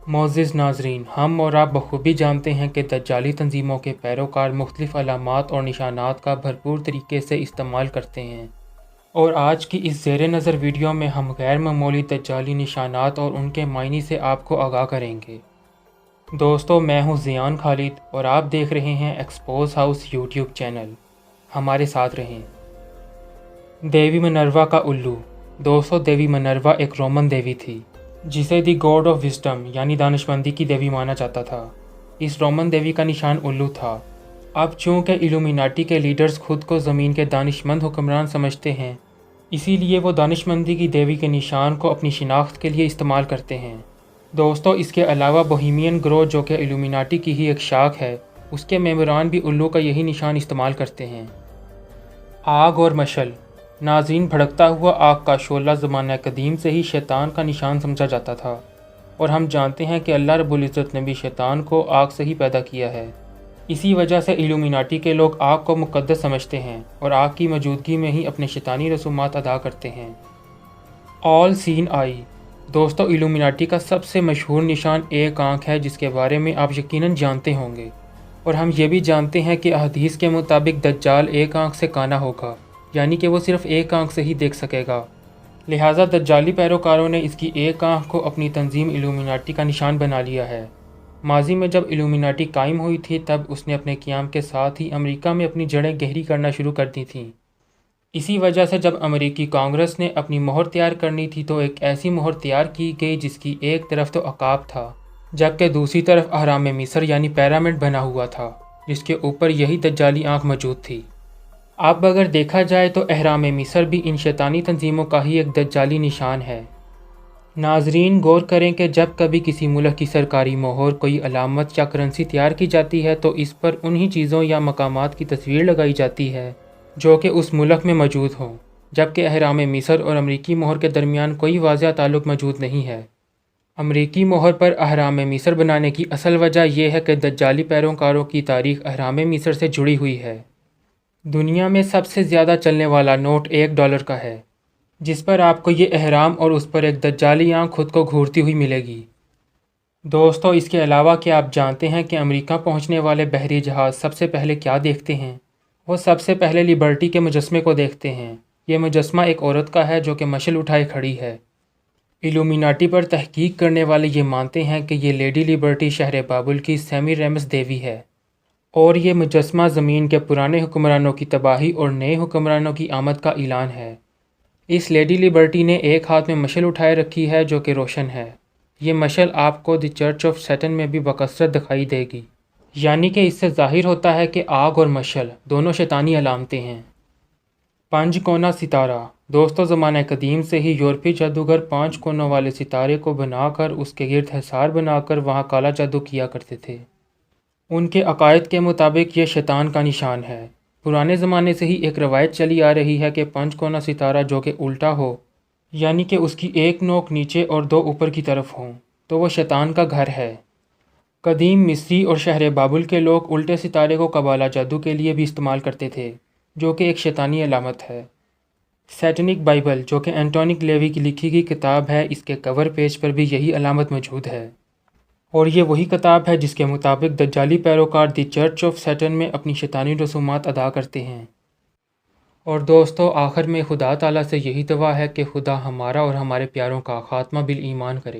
معزز ناظرین، ہم اور آپ بخوبی جانتے ہیں کہ دجالی تنظیموں کے پیروکار مختلف علامات اور نشانات کا بھرپور طریقے سے استعمال کرتے ہیں، اور آج کی اس زیر نظر ویڈیو میں ہم غیر معمولی دجالی نشانات اور ان کے معنی سے آپ کو آگاہ کریں گے۔ دوستو، میں ہوں زیان خالد اور آپ دیکھ رہے ہیں ایکسپوز ہاؤس یوٹیوب چینل۔ ہمارے ساتھ رہیں۔ دیوی منروا کا الو۔ دوستو، دیوی منروا ایک رومن دیوی تھی جسے دی گاڈ آف وزڈم یعنی دانشمندی کی دیوی مانا جاتا تھا۔ اس رومن دیوی کا نشان الو تھا۔ اب چونکہ ایلومیناٹی کے لیڈرز خود کو زمین کے دانشمند حکمران سمجھتے ہیں، اسی لیے وہ دانشمندی کی دیوی کے نشان کو اپنی شناخت کے لیے استعمال کرتے ہیں۔ دوستو، اس کے علاوہ بوہیمین گروہ جو کہ ایلومیناٹی کی ہی ایک شاخ ہے، اس کے ممبران بھی الو کا یہی نشان استعمال کرتے ہیں۔ آگ اور مشل۔ ناظرین، بھڑکتا ہوا آگ کا شعلہ زمانہ قدیم سے ہی شیطان کا نشان سمجھا جاتا تھا، اور ہم جانتے ہیں کہ اللہ رب العزت نے بھی شیطان کو آگ سے ہی پیدا کیا ہے۔ اسی وجہ سے ایلومیناٹی کے لوگ آگ کو مقدس سمجھتے ہیں اور آگ کی موجودگی میں ہی اپنے شیطانی رسومات ادا کرتے ہیں۔ آل سین آئی۔ دوستو، ایلومیناٹی کا سب سے مشہور نشان ایک آنکھ ہے جس کے بارے میں آپ یقیناً جانتے ہوں گے، اور ہم یہ بھی جانتے ہیں کہ احادیث کے مطابق دجال ایک آنکھ سے کانا ہوگا، یعنی کہ وہ صرف ایک آنکھ سے ہی دیکھ سکے گا۔ لہٰذا دجالی پیروکاروں نے اس کی ایک آنکھ کو اپنی تنظیم ایلومیناٹی کا نشان بنا لیا ہے۔ ماضی میں جب ایلومیناٹی قائم ہوئی تھی تب اس نے اپنے قیام کے ساتھ ہی امریکہ میں اپنی جڑیں گہری کرنا شروع کر دی تھیں۔ اسی وجہ سے جب امریکی کانگریس نے اپنی مہر تیار کرنی تھی تو ایک ایسی مہر تیار کی گئی جس کی ایک طرف تو عقاب تھا، جبکہ دوسری طرف اہرام مصر یعنی پیرامڈ بنا ہوا تھا جس کے اوپر یہی دجالی آنکھ موجود تھی۔ اب اگر دیکھا جائے تو اہرام مصر بھی ان شیطانی تنظیموں کا ہی ایک دجالی نشان ہے۔ ناظرین، غور کریں کہ جب کبھی کسی ملک کی سرکاری مہر، کوئی علامت یا کرنسی تیار کی جاتی ہے تو اس پر انہی چیزوں یا مقامات کی تصویر لگائی جاتی ہے جو کہ اس ملک میں موجود ہوں، جبکہ اہرام مصر اور امریکی مہر کے درمیان کوئی واضح تعلق موجود نہیں ہے۔ امریکی مہر پر اہرام مصر بنانے کی اصل وجہ یہ ہے کہ دجالی پیروکاروں کی تاریخ اہرام مصر سے جڑی ہوئی ہے۔ دنیا میں سب سے زیادہ چلنے والا نوٹ $1 کا ہے، جس پر آپ کو یہ اہرام اور اس پر ایک دجالی آنکھ خود کو گھورتی ہوئی ملے گی۔ دوستو، اس کے علاوہ کیا آپ جانتے ہیں کہ امریکہ پہنچنے والے بحری جہاز سب سے پہلے کیا دیکھتے ہیں؟ وہ سب سے پہلے لبرٹی کے مجسمے کو دیکھتے ہیں۔ یہ مجسمہ ایک عورت کا ہے جو کہ مشل اٹھائے کھڑی ہے۔ ایلومیناٹی پر تحقیق کرنے والے یہ مانتے ہیں کہ یہ لیڈی لبرٹی شہر بابل کی سیمی ریمس دیوی ہے، اور یہ مجسمہ زمین کے پرانے حکمرانوں کی تباہی اور نئے حکمرانوں کی آمد کا اعلان ہے۔ اس لیڈی لبرٹی نے ایک ہاتھ میں مشل اٹھائے رکھی ہے جو کہ روشن ہے۔ یہ مشل آپ کو دی چرچ آف سیٹن میں بھی بکثرت دکھائی دے گی، یعنی کہ اس سے ظاہر ہوتا ہے کہ آگ اور مشل دونوں شیطانی علامتیں ہیں۔ پنج کونا ستارہ۔ دوستو، زمانہ قدیم سے ہی یورپی جادوگر 5 کونوں والے ستارے کو بنا کر اس کے گرد حصار بنا کر وہاں کالا جادو کیا کرتے تھے۔ ان کے عقائد کے مطابق یہ شیطان کا نشان ہے۔ پرانے زمانے سے ہی ایک روایت چلی آ رہی ہے کہ 5 کونا ستارہ جو کہ الٹا ہو، یعنی کہ اس کی ایک نوک نیچے اور 2 اوپر کی طرف ہوں، تو وہ شیطان کا گھر ہے۔ قدیم مصری اور شہر بابل کے لوگ الٹے ستارے کو قبالہ جادو کے لیے بھی استعمال کرتے تھے، جو کہ ایک شیطانی علامت ہے۔ سیٹنک بائبل، جو کہ اینٹونک لیوی کی لکھی گئی کتاب ہے، اس کے کور پیج پر بھی یہی علامت موجود ہے، اور یہ وہی کتاب ہے جس کے مطابق دجالی پیروکار دی چرچ آف سیٹن میں اپنی شیطانی رسومات ادا کرتے ہیں۔ اور دوستو، آخر میں خدا تعالیٰ سے یہی دعا ہے کہ خدا ہمارا اور ہمارے پیاروں کا خاتمہ بالایمان کرے۔